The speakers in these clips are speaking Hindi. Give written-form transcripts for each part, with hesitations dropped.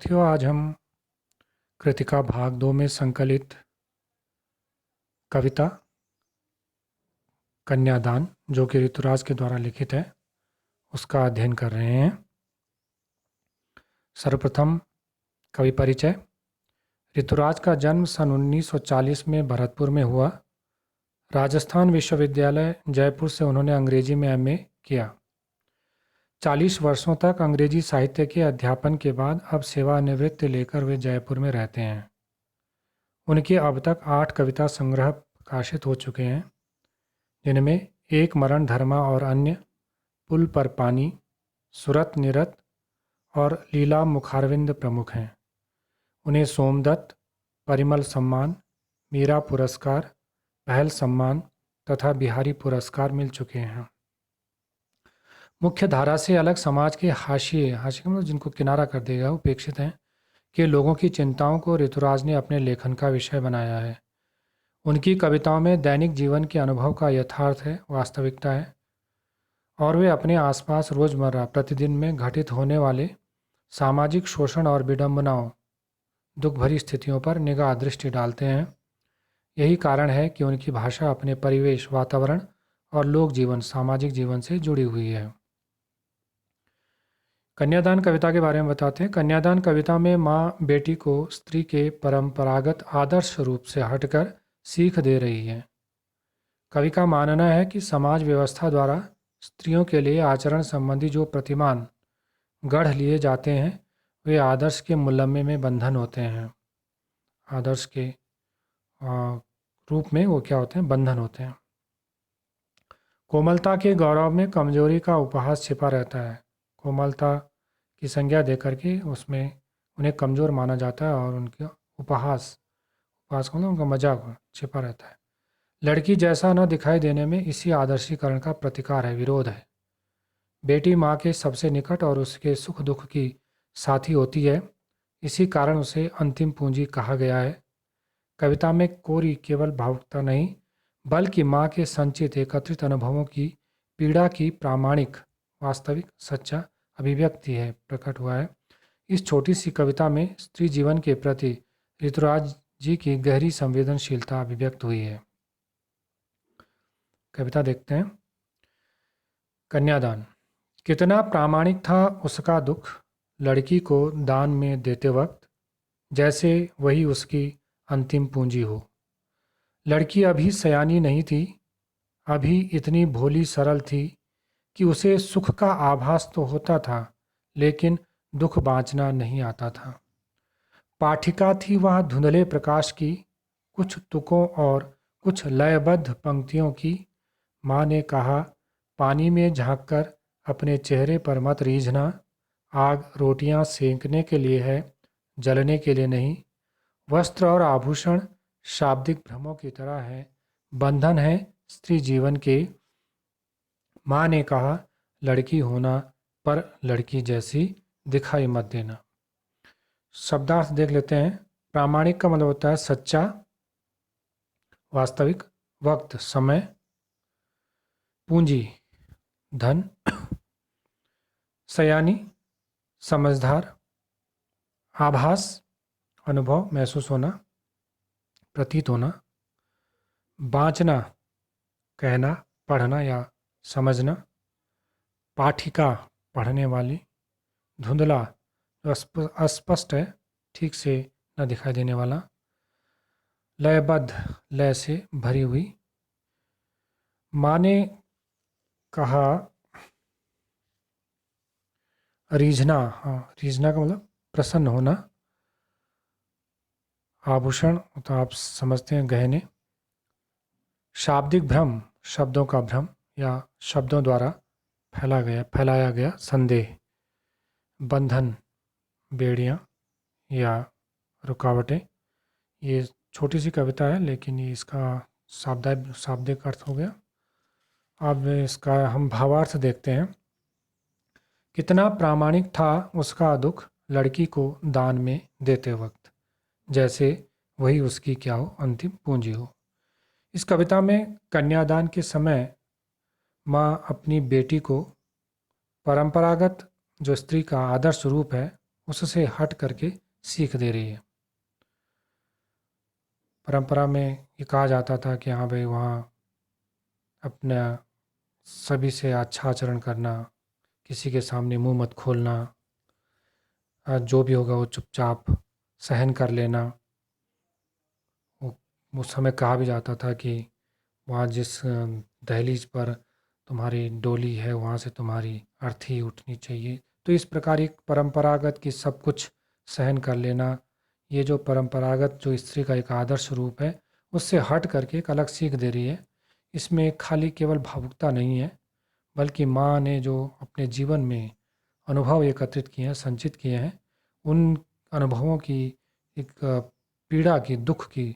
साथियों, आज हम कृतिका भाग 2 में संकलित कविता कन्यादान, जो कि ऋतुराज के द्वारा लिखित है, उसका अध्ययन कर रहे हैं। सर्वप्रथम कवि परिचय। ऋतुराज का जन्म सन 1940 में भरतपुर में हुआ। राजस्थान विश्वविद्यालय जयपुर से उन्होंने अंग्रेजी में एमए किया। 40 वर्षों तक अंग्रेजी साहित्य के अध्यापन के बाद अब सेवानिवृत्ति लेकर वे जयपुर में रहते हैं। उनके अब तक 8 कविता संग्रह प्रकाशित हो चुके हैं, जिनमें एक मरण धर्मा और अन्य, पुल पर पानी, सुरत निरत और लीला मुखारविंद प्रमुख हैं। उन्हें सोमदत्त, परिमल सम्मान, मीरा पुरस्कार, पहल सम्मान तथा बिहारी पुरस्कार मिल चुके हैं। मुख्य धारा से अलग समाज के हाशिए मतलब जिनको किनारा कर देगा, उपेक्षित हैं, के लोगों की चिंताओं को ऋतुराज ने अपने लेखन का विषय बनाया है। उनकी कविताओं में दैनिक जीवन के अनुभव का यथार्थ है, वास्तविकता है, और वे अपने आसपास रोजमर्रा प्रतिदिन में घटित होने वाले सामाजिक शोषण और विडंबनाओं, दुख भरी स्थितियों पर निगाह दृष्टि डालते हैं। यही कारण है कि उनकी भाषा अपने परिवेश, वातावरण और लोक जीवन, सामाजिक जीवन से जुड़ी हुई है। कन्यादान कविता के बारे में बताते हैं। कन्यादान कविता में माँ बेटी को स्त्री के परंपरागत आदर्श रूप से हटकर सीख दे रही है। कवि का मानना है कि समाज व्यवस्था द्वारा स्त्रियों के लिए आचरण संबंधी जो प्रतिमान गढ़ लिए जाते हैं, वे आदर्श के मुलम्मे में बंधन होते हैं। आदर्श के रूप में वो क्या होते हैं? बंधन होते हैं। कोमलता के गौरव में कमजोरी का उपहास छिपा रहता है। कोमलता की संज्ञा देकर के उसमें उन्हें कमज़ोर माना जाता है और उनका उपहास का मतलब उनका मजाक छिपा रहता है। लड़की जैसा न दिखाई देने में इसी आदर्शीकरण का प्रतिकार है, विरोध है। बेटी माँ के सबसे निकट और उसके सुख दुख की साथी होती है, इसी कारण उसे अंतिम पूंजी कहा गया है। कविता में कोरी केवल भावुकता नहीं, बल्कि माँ के संचित एकत्रित अनुभवों की पीड़ा की प्रामाणिक, वास्तविक, सच्चा अभिव्यक्ति है, प्रकट हुआ है। इस छोटी सी कविता में स्त्री जीवन के प्रति ऋतुराज जी की गहरी संवेदनशीलता अभिव्यक्त हुई है। कविता देखते हैं। कन्यादान। कितना प्रामाणिक था उसका दुख लड़की को दान में देते वक्त, जैसे वही उसकी अंतिम पूंजी हो। लड़की अभी सयानी नहीं थी, अभी इतनी भोली सरल थी कि उसे सुख का आभास तो होता था, लेकिन दुख बाँचना नहीं आता था। पाठिका थी वह धुंधले प्रकाश की, कुछ तुकों और कुछ लयबद्ध पंक्तियों की। माँ ने कहा, पानी में झांककर अपने चेहरे पर मत रीझना। आग रोटियां सेंकने के लिए है, जलने के लिए नहीं। वस्त्र और आभूषण शाब्दिक भ्रमों की तरह है, बंधन है स्त्री जीवन के। माँ ने कहा, लड़की होना पर लड़की जैसी दिखाई मत देना। शब्दार्थ देख लेते हैं। प्रामाणिक का मतलब होता है सच्चा, वास्तविक, वक्त, समय। पूंजी, धन। सयानी, समझदार। आभास, अनुभव, महसूस होना, प्रतीत होना। बाँचना, कहना, पढ़ना या समझना। पाठिका, पढ़ने वाली। धुंधला, अस्पष्ट है, ठीक से न दिखाई देने वाला। लयबद्ध, लय से भरी हुई। माँ ने कहा, रीझना, हाँ, रीझना का मतलब प्रसन्न होना। आभूषण तो आप समझते हैं, गहने। शाब्दिक भ्रम, शब्दों का भ्रम या शब्दों द्वारा फैलाया गया संदेह। बंधन, बेड़ियाँ या रुकावटें। ये छोटी सी कविता है, लेकिन ये इसका शाब्दिक अर्थ हो गया। अब इसका हम भावार्थ देखते हैं। कितना प्रामाणिक था उसका दुख लड़की को दान में देते वक्त, जैसे वही उसकी क्या हो, अंतिम पूंजी हो। इस कविता में कन्यादान के समय माँ अपनी बेटी को परंपरागत जो स्त्री का आदर्श रूप है उससे हट करके सीख दे रही है। परंपरा में ये कहा जाता था कि हाँ भाई, वहाँ अपना सभी से अच्छा आचरण करना, किसी के सामने मुंह मत खोलना, जो भी होगा वो चुपचाप सहन कर लेना। वो उस समय कहा भी जाता था कि वहाँ जिस दहलीज पर तुम्हारी डोली है वहाँ से तुम्हारी अर्थी उठनी चाहिए। तो इस प्रकार एक परंपरागत की सब कुछ सहन कर लेना, ये जो परंपरागत जो स्त्री का एक आदर्श रूप है, उससे हट करके एक अलग सीख दे रही है। इसमें खाली केवल भावुकता नहीं है, बल्कि माँ ने जो अपने जीवन में अनुभव एकत्रित किए हैं, संचित किए हैं, उन अनुभवों की एक पीड़ा की, दुख की,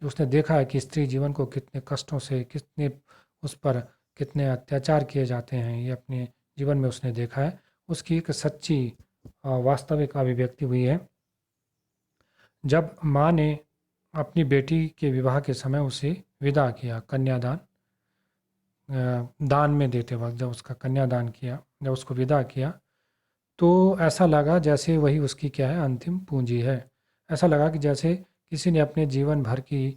जो उसने देखा है कि स्त्री जीवन को कितने कष्टों से, कितने उस पर कितने अत्याचार किए जाते हैं, ये अपने जीवन में उसने देखा है। उसकी एक सच्ची वास्तविक अभिव्यक्ति हुई है। जब माँ ने अपनी बेटी के विवाह के समय उसे विदा किया, कन्यादान दान में देते वक्त जब उसका कन्यादान किया, जब उसको विदा किया, तो ऐसा लगा जैसे वही उसकी क्या है, अंतिम पूंजी है। ऐसा लगा कि जैसे किसी ने अपने जीवन भर की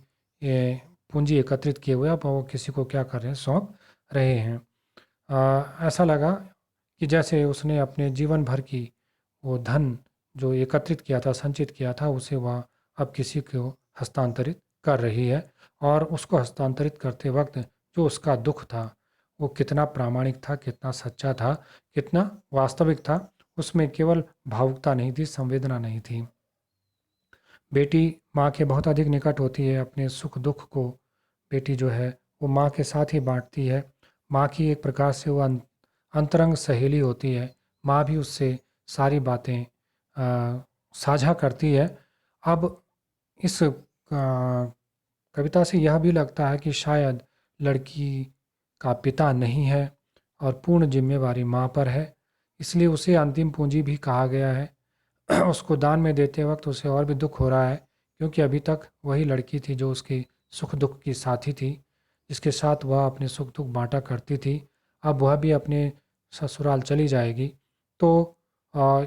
पूंजी एकत्रित किए हुए, अब वो किसी को क्या कर रहे हैं, सौंप रहे हैं। ऐसा लगा कि जैसे उसने अपने जीवन भर की वो धन जो एकत्रित किया था, संचित किया था, उसे वह अब किसी को हस्तांतरित कर रही है। और उसको हस्तांतरित करते वक्त जो उसका दुख था, वो कितना प्रामाणिक था, कितना सच्चा था, कितना वास्तविक था। उसमें केवल भावुकता नहीं थी, संवेदना नहीं थी। बेटी माँ के बहुत अधिक निकट होती है। अपने सुख दुख को बेटी जो है वो माँ के साथ ही बांटती है। माँ की एक प्रकार से वो अंतरंग सहेली होती है। माँ भी उससे सारी बातें साझा करती है। अब इस कविता से यह भी लगता है कि शायद लड़की का पिता नहीं है और पूर्ण जिम्मेवारी माँ पर है, इसलिए उसे अंतिम पूंजी भी कहा गया है। उसको दान में देते वक्त उसे और भी दुख हो रहा है, क्योंकि अभी तक वही लड़की थी जो उसकी सुख दुख की साथी थी, जिसके साथ वह अपने सुख दुख बांटा करती थी। अब वह भी अपने ससुराल चली जाएगी, तो आ,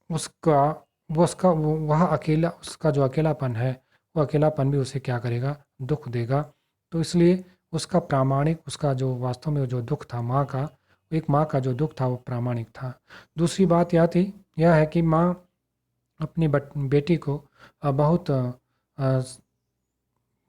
उसका वह अकेला, उसका जो अकेलापन है, वो अकेलापन भी उसे क्या करेगा, दुख देगा। तो इसलिए उसका प्रामाणिक, उसका जो वास्तव में जो दुख था माँ का, एक माँ का जो दुख था वो प्रामाणिक था। दूसरी बात यह है कि माँ अपनी बेटी को बहुत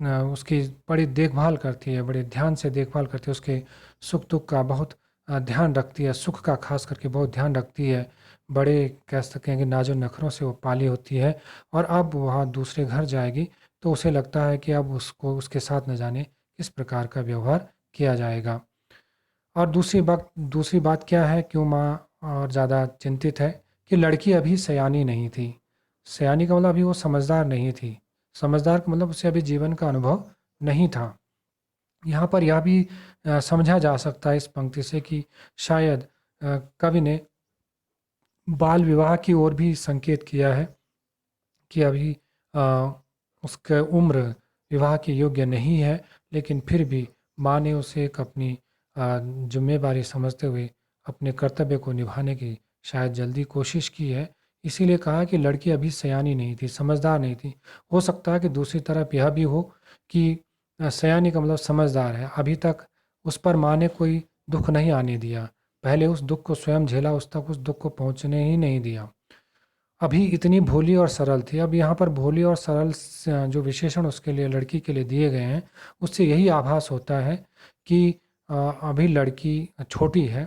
उसकी बड़ी देखभाल करती है, बड़े ध्यान से देखभाल करती है। उसके सुख दुख का बहुत ध्यान रखती है, सुख का खास करके बहुत ध्यान रखती है। बड़े कह सकते हैं कि नाजो नखरों से वो पाली होती है। और अब वहाँ दूसरे घर जाएगी तो उसे लगता है कि अब उसको उसके साथ न जाने किस प्रकार का व्यवहार किया जाएगा। और दूसरी बात क्या है, क्यों माँ और ज़्यादा चिंतित है, कि लड़की अभी सयानी नहीं थी। सयानी का मतलब अभी वो समझदार नहीं थी। समझदार का मतलब उसे अभी जीवन का अनुभव नहीं था। यहाँ पर यह भी समझा जा सकता है इस पंक्ति से कि शायद कवि ने बाल विवाह की ओर भी संकेत किया है कि अभी अ, उसका उम्र विवाह के योग्य नहीं है, लेकिन फिर भी माँ ने उसे एक अपनी जिम्मेदारी समझते हुए अपने कर्तव्य को निभाने की शायद जल्दी कोशिश की है। इसीलिए कहा कि लड़की अभी सयानी नहीं थी, समझदार नहीं थी। हो सकता है कि दूसरी तरफ यह भी हो कि सयानी का मतलब समझदार है, अभी तक उस पर माँ ने कोई दुख नहीं आने दिया, पहले उस दुख को स्वयं झेला, उस तक उस दुख को पहुँचने ही नहीं दिया। अभी इतनी भोली और सरल थी। अब यहाँ पर भोली और सरल जो विशेषण उसके लिए, लड़की के लिए दिए गए हैं, उससे यही आभास होता है कि अभी लड़की छोटी है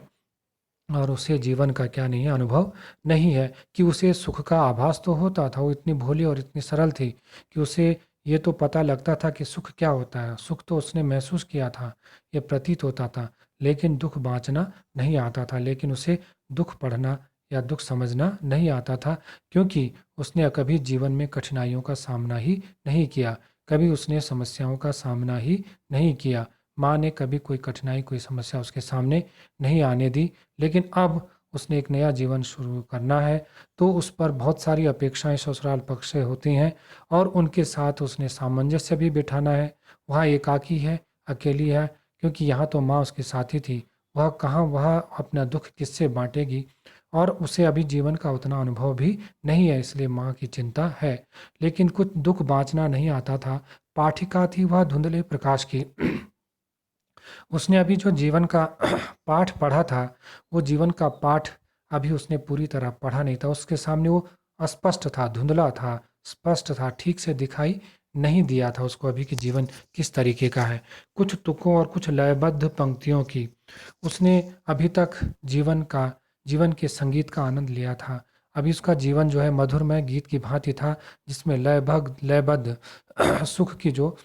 और उसे जीवन का क्या नहीं है, अनुभव नहीं है। कि उसे सुख का आभास तो होता था, वो इतनी भोली और इतनी सरल थी कि उसे ये तो पता लगता था कि सुख क्या होता है, सुख तो उसने महसूस किया था, ये प्रतीत होता था, लेकिन दुख बाँचना नहीं आता था। लेकिन उसे दुख पढ़ना या दुख समझना नहीं आता था, क्योंकि उसने कभी जीवन में कठिनाइयों का सामना ही नहीं किया, कभी उसने समस्याओं का सामना ही नहीं किया। माँ ने कभी कोई कठिनाई, कोई समस्या उसके सामने नहीं आने दी। लेकिन अब उसने एक नया जीवन शुरू करना है, तो उस पर बहुत सारी अपेक्षाएं ससुराल पक्ष से होती हैं, और उनके साथ उसने सामंजस्य भी बिठाना है। वह एकाकी है, अकेली है, क्योंकि यहाँ तो माँ उसके साथी थी, वह कहाँ, वह अपना दुख किससे बांटेगी। और उसे अभी जीवन का उतना अनुभव भी नहीं है, इसलिए माँ की चिंता है। लेकिन कुछ दुख बाँचना नहीं आता था। पाठिका थी वह धुंधले प्रकाश की। उसने अभी जो जीवन का पाठ पढ़ा था, वो जीवन का पाठ अभी उसने पूरी तरह पढ़ा नहीं था। उसके सामने वो अस्पष्ट था, धुंधला था, स्पष्ट था, ठीक से दिखाई नहीं दिया था उसको अभी कि जीवन किस तरीके का है। कुछ तुकों और कुछ लयबद्ध पंक्तियों की उसने अभी तक जीवन के संगीत का आनंद लिया था। अभी उसका जीवन जो है मधुरमय गीत की भांति था, जिसमें लयबद्ध सुख की जो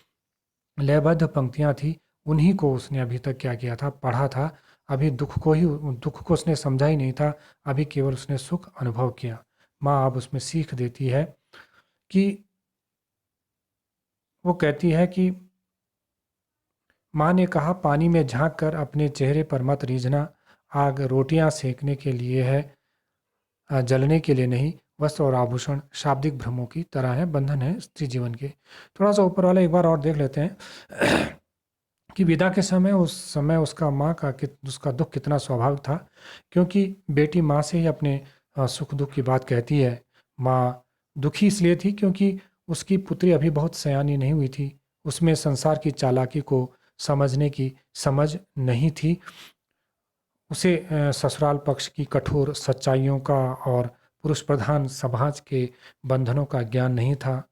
लयबद्ध पंक्तियाँ थी, उन्हीं को उसने अभी तक क्या किया था, पढ़ा था। अभी दुख को उसने समझा ही नहीं था, अभी केवल उसने सुख अनुभव किया। माँ अब उसमें सीख देती है कि वो कहती है कि माँ ने कहा, पानी में झांक कर अपने चेहरे पर मत रीझना। आग रोटियां सेकने के लिए है, जलने के लिए नहीं। वस्त्र और आभूषण शाब्दिक भ्रमों की तरह है, बंधन है स्त्री जीवन के। थोड़ा सा ऊपर वाला एक बार और देख लेते हैं कि विदा के समय उस समय उसका माँ का उसका दुख कितना स्वाभाविक था, क्योंकि बेटी माँ से ही अपने सुख दुख की बात कहती है। माँ दुखी इसलिए थी क्योंकि उसकी पुत्री अभी बहुत सयानी नहीं हुई थी, उसमें संसार की चालाकी को समझने की समझ नहीं थी। उसे ससुराल पक्ष की कठोर सच्चाइयों का और पुरुष प्रधान समाज के बंधनों का ज्ञान नहीं था।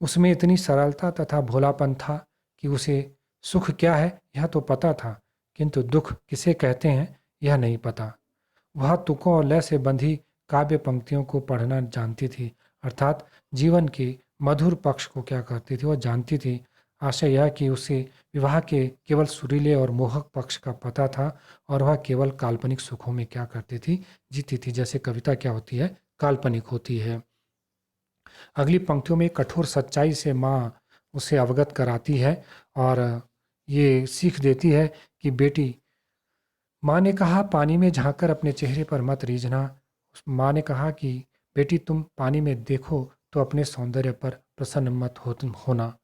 उसमें इतनी सरलता तथा भोलापन था कि उसे सुख क्या है यह तो पता था, किंतु दुख किसे कहते हैं यह नहीं पता। वह तुकों और लय से बंधी काव्य पंक्तियों को पढ़ना जानती थी, अर्थात जीवन के मधुर पक्ष को क्या करती थी वह जानती थी। आशय यह कि उसे विवाह के केवल सुरीले और मोहक पक्ष का पता था, और वह केवल काल्पनिक सुखों में क्या करती थी, जीती थी। जैसे कविता क्या होती है, काल्पनिक होती है। अगली पंक्तियों में कठोर सच्चाई से माँ उसे अवगत कराती है और ये सीख देती है कि बेटी, माँ ने कहा, पानी में झांककर अपने चेहरे पर मत रीझना। माँ ने कहा कि बेटी, तुम पानी में देखो तो अपने सौंदर्य पर प्रसन्न मत होना।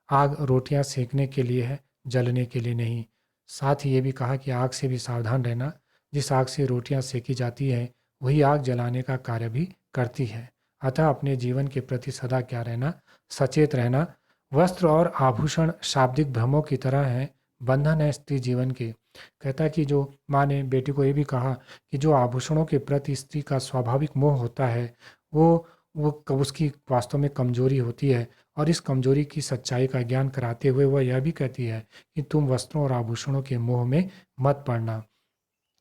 आग रोटियां सेकने के लिए है, जलने के लिए नहीं। साथ ही ये भी कहा कि आग से भी सावधान रहना। जिस आग से रोटियां सेकी जाती है, वही आग जलाने का कार्य भी करती है। अतः अपने जीवन के प्रति सदा क्या रहना, सचेत रहना। वस्त्र और आभूषण शाब्दिक भ्रमों की तरह हैं, बंधन है स्त्री जीवन के। कहता है कि जो माँ ने बेटी को ये भी कहा कि जो आभूषणों के प्रति स्त्री का स्वाभाविक मोह होता है, उसकी वास्तव में कमजोरी होती है, और इस कमजोरी की सच्चाई का ज्ञान कराते हुए वह यह भी कहती है कि तुम वस्त्रों और आभूषणों के मोह में मत पड़ना।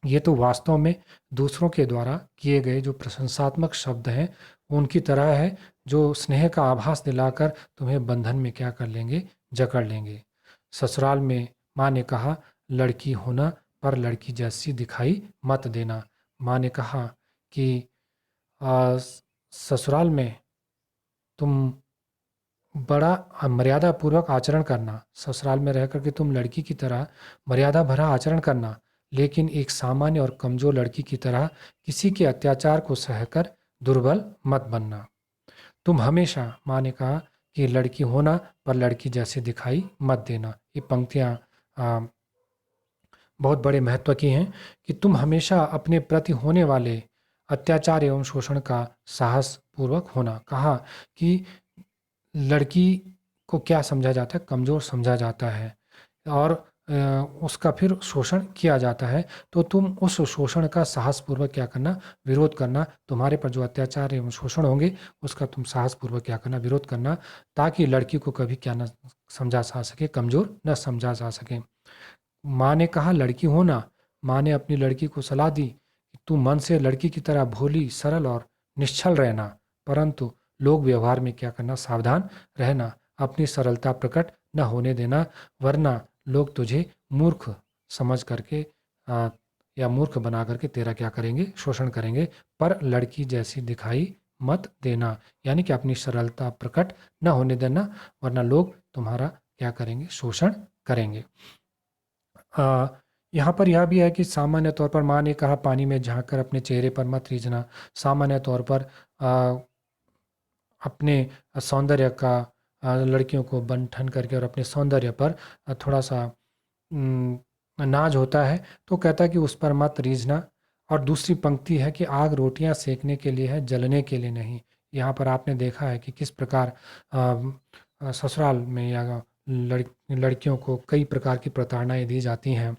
ये तो वास्तव में दूसरों के द्वारा किए गए जो प्रशंसात्मक शब्द हैं, उनकी तरह है, जो स्नेह का आभास दिलाकर तुम्हें बंधन में क्या कर लेंगे, जकड़ लेंगे। ससुराल में माँ ने कहा, लड़की होना पर लड़की जैसी दिखाई मत देना। माँ ने कहा कि ससुराल में तुम बड़ा मर्यादा पूर्वक आचरण करना, ससुराल में रह करके तुम लड़की की तरह मर्यादा भरा आचरण करना, लेकिन एक सामान्य और कमजोर लड़की की तरह किसी के अत्याचार को सहकर दुर्बल मत बनना। तुम हमेशा, माँ ने कहा, कि लड़की होना पर लड़की जैसे दिखाई मत देना। ये पंक्तियाँ बहुत बड़े महत्व की हैं कि तुम हमेशा अपने प्रति होने वाले अत्याचार एवं शोषण का साहस पूर्वक होना। कहा कि लड़की को क्या समझा जाता है, कमज़ोर समझा जाता है, और उसका फिर शोषण किया जाता है। तो तुम उस शोषण का साहसपूर्वक क्या करना, विरोध करना। तुम्हारे पर जो अत्याचार एवं शोषण होंगे, उसका तुम साहसपूर्वक क्या करना, विरोध करना, ताकि लड़की को कभी क्या न समझा जा सके, कमज़ोर न समझा जा सके। माँ ने कहा, लड़की होना। माँ ने अपनी लड़की को सलाह दी कि तू मन से लड़की की तरह भोली, सरल और निश्छल रहना, परंतु लोग व्यवहार में क्या करना, सावधान रहना। अपनी सरलता प्रकट न होने देना, वरना लोग तुझे मूर्ख समझ करके या मूर्ख बना करके तेरा क्या करेंगे, शोषण करेंगे। पर लड़की जैसी दिखाई मत देना, यानी कि अपनी सरलता प्रकट न होने देना, वरना लोग तुम्हारा क्या करेंगे, शोषण करेंगे। यहाँ पर यह भी है कि सामान्य तौर पर माँ ने कहा, पानी में झांक कर अपने चेहरे पर मत रीझना। सामान्य तौर पर अपने सौंदर्य का लड़कियों को बंधन करके और अपने सौंदर्य पर थोड़ा सा नाज होता है, तो कहता है कि उस पर मत रीझना। और दूसरी पंक्ति है कि आग रोटियां सेकने के लिए है, जलने के लिए नहीं। यहाँ पर आपने देखा है कि किस प्रकार ससुराल में या लड़कियों को कई प्रकार की प्रताड़नाएं दी जाती हैं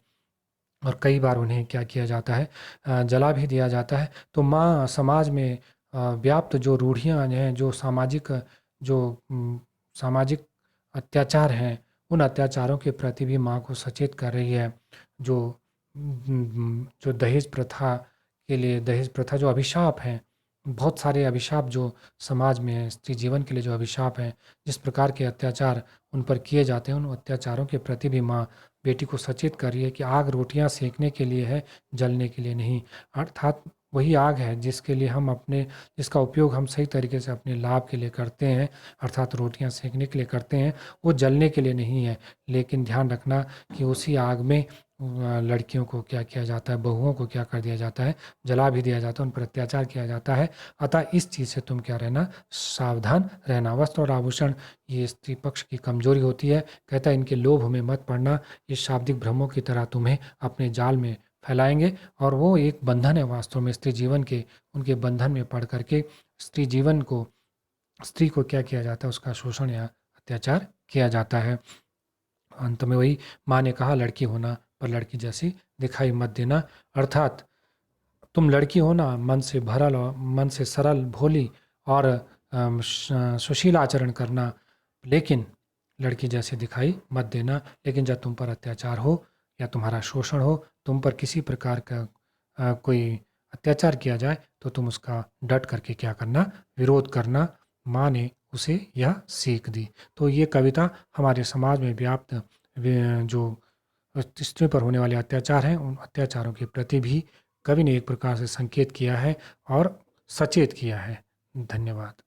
और कई बार उन्हें क्या किया जाता है, जला भी दिया जाता है। तो माँ समाज में व्याप्त जो रूढ़ियाँ हैं, जो जो सामाजिक अत्याचार हैं, उन अत्याचारों के प्रति भी माँ को सचेत कर रही है। जो जो दहेज प्रथा के लिए, दहेज प्रथा जो अभिशाप हैं, बहुत सारे अभिशाप जो समाज में हैं, स्त्री जीवन के लिए जो अभिशाप हैं, जिस प्रकार के अत्याचार उन पर किए जाते हैं, उन अत्याचारों के प्रति भी माँ बेटी को सचेत कर रही है कि आग रोटियां सेकने के लिए है, जलने के लिए नहीं। अर्थात वही आग है जिसका उपयोग हम सही तरीके से अपने लाभ के लिए करते हैं, अर्थात रोटियां सेकने के लिए करते हैं, वो जलने के लिए नहीं है। लेकिन ध्यान रखना कि उसी आग में लड़कियों को क्या किया जाता है, बहुओं को क्या कर दिया जाता है, जला भी दिया जाता है, उन पर अत्याचार किया जाता है। अतः इस चीज़ से तुम क्या रहना, सावधान रहना। वस्त्र और आभूषण ये स्त्री पक्ष की कमजोरी होती है। कहता है इनके लोभ में मत पड़ना, ये शाब्दिक भ्रमों की तरह तुम्हें अपने जाल में फैलाएंगे और वो एक बंधन है वास्तव में स्त्री जीवन के। उनके बंधन में पड़ करके स्त्री को क्या किया जाता है, उसका शोषण या अत्याचार किया जाता है। अंत में वही माँ ने कहा, लड़की होना पर लड़की जैसी दिखाई मत देना। अर्थात तुम लड़की हो ना, मन से सरल, भोली और सुशील आचरण करना, लेकिन लड़की जैसे दिखाई मत देना। लेकिन जब तुम पर अत्याचार हो या तुम्हारा शोषण हो, तुम पर किसी प्रकार का कोई अत्याचार किया जाए, तो तुम उसका डट करके क्या करना, विरोध करना। माँ ने उसे यह सीख दी। तो ये कविता हमारे समाज में व्याप्त जो स्त्री पर होने वाले अत्याचार हैं, उन अत्याचारों के प्रति भी कवि ने एक प्रकार से संकेत किया है और सचेत किया है। धन्यवाद।